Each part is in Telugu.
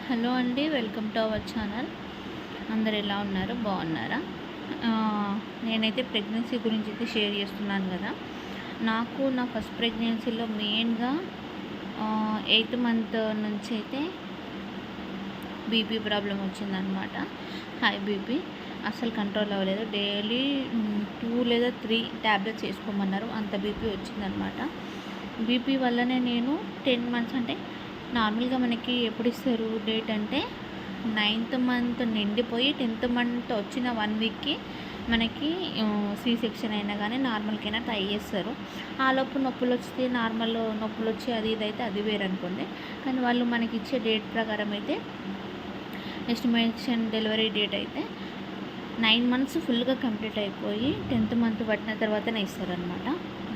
హలో అండి, వెల్కమ్ టు అవర్ ఛానల్. అందరు ఎలా ఉన్నారు? బాగున్నారా? నేనైతే ప్రెగ్నెన్సీ గురించి అయితే షేర్ చేస్తున్నాను కదా. నాకు నా ఫస్ట్ ప్రెగ్నెన్సీలో మెయిన్గా 8th మంత్ నుంచి అయితే బీపీ ప్రాబ్లం వచ్చిందనమాట. హై బీపీ అస్సలు కంట్రోల్ అవ్వలేదు. డైలీ 2 లేదా 3 ట్యాబ్లెట్స్ వేసుకోమన్నారు. అంత బీపీ వచ్చిందనమాట. బీపీ వల్లనే నేను 10 మంత్స్ అంటే నార్మల్గా మనకి ఎప్పుడు ఇస్తారు డేట్ అంటే 9th మంత్ నిండిపోయి 10th మంత్ వచ్చిన 1 వీక్కి మనకి సి సెక్షన్ అయినా కానీ నార్మల్కైనా ట్రై చేస్తారు. ఆలోపు నొప్పులు వస్తే నార్మల్ నొప్పులు వచ్చి అది ఇదైతే అది వేరు అనుకోండి. కానీ వాళ్ళు మనకి ఇచ్చే డేట్ ప్రకారం అయితే ఎస్టిమేషన్ డెలివరీ డేట్ అయితే 9 మంత్స్ ఫుల్గా కంప్లీట్ అయిపోయి 10th మంత్ పట్టిన తర్వాతనే ఇస్తారనమాట.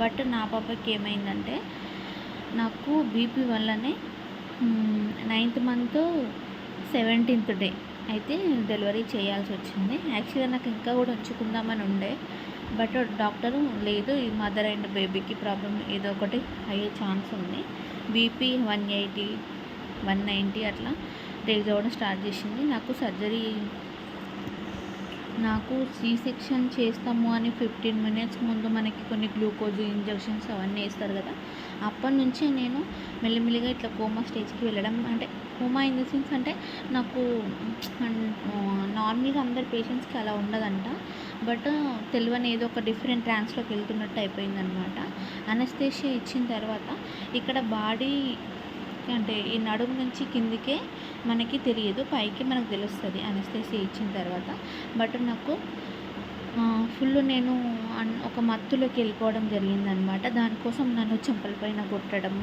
బట్ నా పాపకి ఏమైందంటే నాకు బీపీ వల్లనే 9th మంత్ 17th డే అయితే డెలివరీ చేయాల్సి వచ్చింది. యాక్చువల్గా నాకు ఇంకా కూడా ఉంచుకుందామని ఉండే, బట్ డాక్టరు లేదు, ఈ మదర్ అండ్ బేబీకి ప్రాబ్లం ఏదో ఒకటి అయ్యే ఛాన్స్ ఉంది. బీపీ 180 190 అట్లా రేజ్ అవ్వడం స్టార్ట్ చేసింది. నాకు సి సెక్షన్ చేస్తాము అని 15 minutes ముందు మనకి కొన్ని గ్లూకోజ్ ఇంజెక్షన్స్ అవన్నీ వేస్తారు కదా. అప్పటి నుంచే నేను మెల్లిమెల్లిగా ఇట్లా కోమా స్టేజ్కి వెళ్ళడం, అంటే కోమా ఇన్ ద సెన్స్ అంటే నాకు నార్మల్గా అందరి పేషెంట్స్కి అలా ఉండదంట, బట్ తెలియని ఏదో ఒక డిఫరెంట్ ట్రాన్స్లోకి వెళ్తున్నట్టు అయిపోయిందనమాట. అనస్థేషియా ఇచ్చిన తర్వాత ఇక్కడ బాడీ అంటే ఈ నడుము నుంచి కిందికే మనకి తెలియదు, పైకి మనకు తెలుస్తుంది అనస్థేషియా ఇచ్చిన తర్వాత. బట్ నాకు ఫుల్ నేను ఒక మత్తులోకి వెళ్ళిపోవడం జరిగిందనమాట. దానికోసం నన్ను చెంపల పైన కొట్టడం,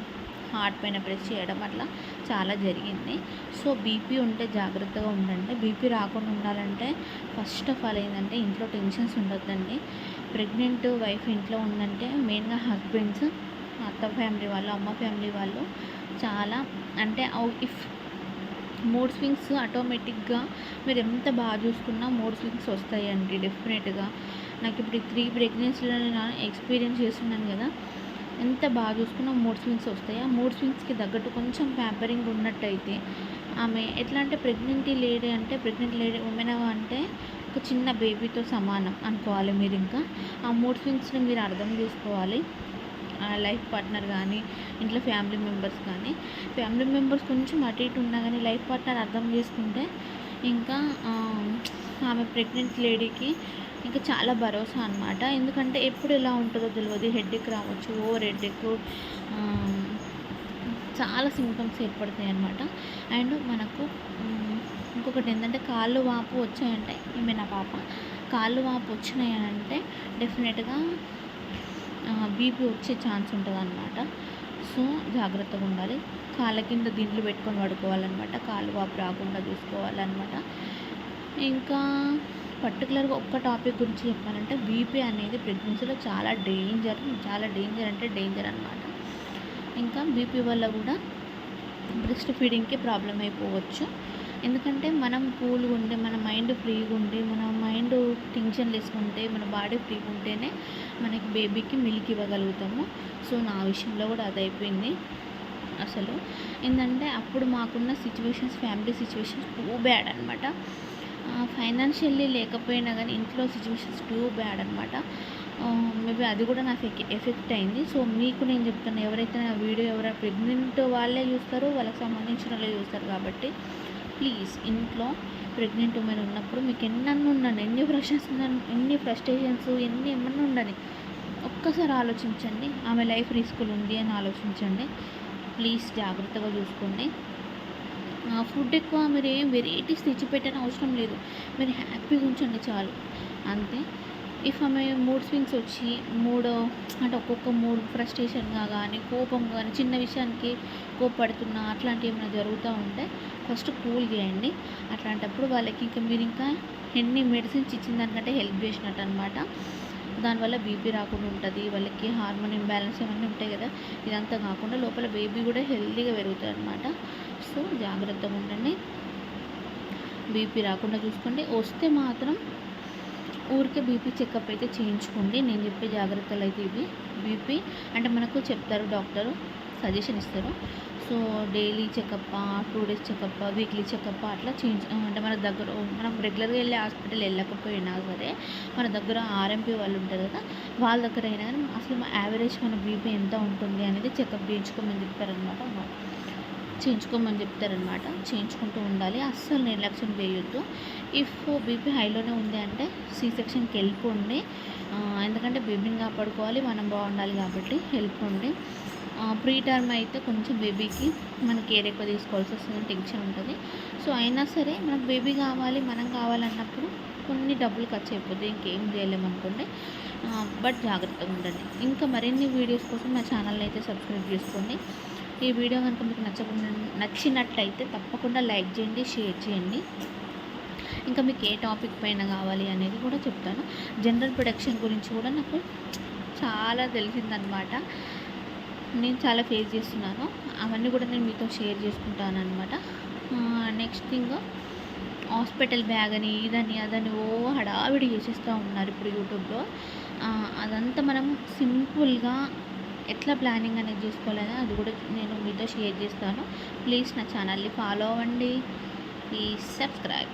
హార్ట్ పైన ప్రెస్ చేయడం అట్లా చాలా జరిగింది. సో బీపీ ఉంటే జాగ్రత్తగా ఉండండి. బీపీ రాకుండా ఉండాలంటే ఫస్ట్ ఆఫ్ ఆల్ ఏంటంటే ఇంట్లో టెన్షన్స్ ఉండొద్దండి. ప్రెగ్నెంట్ వైఫ్ ఇంట్లో ఉందంటే మెయిన్గా హస్బెండ్స్, అత్త ఫ్యామిలీ వాళ్ళు, అమ్మ ఫ్యామిలీ వాళ్ళు చాలా అంటే ఇఫ్ మూడ్ స్వింగ్స్ ఆటోమేటిక్గా మీరు ఎంత బాగా చూసుకున్నా మూడ్ స్వింగ్స్ వస్తాయండి డెఫినెట్గా. నాకు ఇప్పుడు 3 ప్రెగ్నెన్సీలో నేను ఎక్స్పీరియన్స్ చేస్తున్నాను కదా, ఎంత బాగా చూసుకున్నా మూడ్ స్వింగ్స్ వస్తాయి. ఆ మూడ్ స్వింగ్స్కి తగ్గట్టు కొంచెం ప్యాంపరింగ్ ఉన్నట్టయితే ఆమె ఎట్లా అంటే ప్రెగ్నెంట్ లేడీ ఉమెన్ అంటే ఒక చిన్న బేబీతో సమానం అనుకోవాలి మీరు. ఇంకా ఆ మూడ్ స్వింగ్స్ని మీరు అర్థం చేసుకోవాలి. లైఫ్ పార్ట్నర్ కానీ ఇంట్లో ఫ్యామిలీ మెంబర్స్ కొంచెం అటు ఇటు ఉన్నా కానీ లైఫ్ పార్ట్నర్ అర్థం చేసుకుంటే ఇంకా ఆమె ప్రెగ్నెంట్ లేడీకి ఇంకా చాలా భరోసా అనమాట. ఎందుకంటే ఎప్పుడు ఎలా ఉంటుందో తెలియదు, హెడేక్ రావచ్చు, ఓవర్ హెడేక్, చాలా సింప్టమ్స్ ఏర్పడతాయి అన్నమాట. అండ్ మనకు ఇంకొకటి ఏంటంటే కాళ్ళు వాపు వచ్చాయంటే, ఈమె నా పాప కాళ్ళు వాపు వచ్చినాయంటే డెఫినెట్గా బీపీ వచ్చే ఛాన్స్ ఉంటుంది అనమాట. సో జాగ్రత్తగా ఉండాలి. కాళ్ళ కింద దిండ్లు పెట్టుకొని పడుకోవాలన్నమాట, కాళ్ళు వాపు రాకుండా చూసుకోవాలన్నమాట. ఇంకా పర్టికులర్గా ఒక్క టాపిక్ గురించి చెప్పాలంటే బీపీ అనేది ప్రెగ్నెన్సీలో చాలా డేంజర్ అంటే డేంజర్ అనమాట. ఇంకా బీపీ వల్ల కూడా బ్రెస్ట్ ఫీడింగ్కి ప్రాబ్లం అయిపోవచ్చు. ఎందుకంటే మనం కూల్గా ఉండి, మన మైండ్ ఫ్రీగా ఉండి, మన మైండ్ టెన్షన్ లేసుకుంటే, మన బాడీ ఫ్రీగా ఉంటేనే మనకి బేబీకి మిల్క్ ఇవ్వగలుగుతాము. సో నా విషయంలో కూడా అది అయిపోయింది. అసలు ఏంటంటే అప్పుడు మాకున్న ఫ్యామిలీ సిచ్యువేషన్స్ టూ బ్యాడ్ అనమాట. ఫైనాన్షియల్లీ లేకపోయినా కానీ ఇంట్లో సిచ్యువేషన్స్ టూ బ్యాడ్ అనమాట. మేబీ అది కూడా నాకు ఎఫెక్ట్ అయింది. సో మీకు నేను చెప్తాను, ఎవరైతే నా వీడియో ఎవరైనా ప్రెగ్నెంట్ వాళ్ళే చూస్తారో వాళ్ళకి సంబంధించిన వాళ్ళే చూస్తారు కాబట్టి ప్లీజ్ ఇంట్లో ప్రెగ్నెంట్ ఉమెన్ ఉన్నప్పుడు మీకు ఎన్నన్నా ఉండండి, ఎన్ని ఫ్రస్ట్రేషన్స్ ఏమన్నా ఉండని, ఒక్కసారి ఆలోచించండి. ఆమె లైఫ్ రిస్కులు ఉంది అని ఆలోచించండి. ప్లీజ్ జాగ్రత్తగా చూసుకోండి. ఫుడ్ ఎక్కువ మీరు ఏం వెరైటీస్ తెచ్చిపెట్టని అవసరం లేదు, మీరు హ్యాపీగా ఉంచండి చాలు, అంతే. ఇఫ్ ఆమె మూడ్ స్వింగ్స్ వచ్చి అంటే ఒక్కొక్క మూడ్ ఫ్రస్ట్రేషన్గా కానీ కోపం కానీ చిన్న విషయానికి కోపడుతున్నా అట్లాంటివి ఏమైనా జరుగుతూ ఉంటే ఫస్ట్ కూల్ చేయండి. అట్లాంటప్పుడు వాళ్ళకి మీరు ఇంకా ఎన్ని మెడిసిన్స్ ఇచ్చిన దానికంటే హెల్ప్ చేసినట్టు అనమాట. దానివల్ల బీపీ రాకుండా ఉంటుంది, వాళ్ళకి హార్మోన్ ఇంబ్యాలెన్స్ ఏమన్నీ ఉంటాయి కదా, ఇదంతా కాకుండా లోపల బేబీ కూడా హెల్తీగా పెరుగుతుంది అనమాట. సో జాగ్రత్తగా ఉండండి, బీపీ రాకుండా చూసుకోండి. వస్తే మాత్రం ఊరికే బీపీ చెకప్ అయితే చేయించుకోండి. నేను చెప్పే జాగ్రత్తలు అయితే ఇవి. బీపీ అంటే మనకు చెప్తారు డాక్టరు, సజెషన్ ఇస్తారు. సో డైలీ చెకప్పా, 2 డేస్ చెకప్పా, వీక్లీ చెకప్పా అట్లా అంటే మన దగ్గర మనం రెగ్యులర్గా వెళ్ళే హాస్పిటల్ వెళ్ళకపోయినా సరే మన దగ్గర ఆర్ఎంపీ వాళ్ళు ఉంటారు కదా, వాళ్ళ దగ్గర అయినా కానీ అసలు యావరేజ్ మన బీపీ ఎంత ఉంటుంది అనేది చెకప్ చేయించుకోమని చెప్తారనమాట. చేయించుకుంటూ ఉండాలి. అస్సలు నిర్లక్ష్యం చేయొద్దు. ఇఫ్ బీపీ హైలోనే ఉంది అంటే సి సెక్షన్కి వెళ్ళిపోండి. ఎందుకంటే బేబీని కాపాడుకోవాలి, మనం బాగుండాలి కాబట్టి వెళ్ళిపోండి. ప్రీ టర్మ్ అయితే కొంచెం బేబీకి మన కేర్ ఎక్కువ తీసుకోవాల్సి వస్తుంది, టెన్షన్ ఉంటుంది. సో అయినా సరే మనకు బేబీ కావాలి, మనం కావాలన్నప్పుడు కొన్ని డబ్బులు ఖర్చు అయిపోతాయి, ఇంకేం చేయలేమనుకోండి. బట్ జాగ్రత్తగా ఉండండి. ఇంకా మరిన్ని వీడియోస్ కోసం నా ఛానల్ని అయితే సబ్స్క్రైబ్ చేసుకోండి. ఈ వీడియో కనుక మీకు నచ్చినట్టయితే తప్పకుండా లైక్ చేయండి, షేర్ చేయండి. ఇంకా మీకు ఏ టాపిక్ పైన కావాలి అనేది కూడా చెప్తాను. జనరల్ ప్రొడక్షన్ గురించి కూడా నాకు చాలా తెలిసిందనమాట. నేను చాలా ఫేస్ చేస్తున్నాను, అవన్నీ కూడా నేను మీతో షేర్ చేసుకుంటాను అనమాట. నెక్స్ట్ థింగ్, హాస్పిటల్ బ్యాగ్ అని ఇదని అదని హడావిడి చేసేస్తూ ఉన్నారు ఇప్పుడు యూట్యూబ్లో. అదంతా మనం సింపుల్గా ఎట్లా ప్లానింగ్ అనేది చేసుకోవాలని అది కూడా నేను మీతో షేర్ చేస్తాను. ప్లీజ్ నా ఛానల్ని ఫాలో అవ్వండి, ప్లీజ్ సబ్స్క్రైబ్.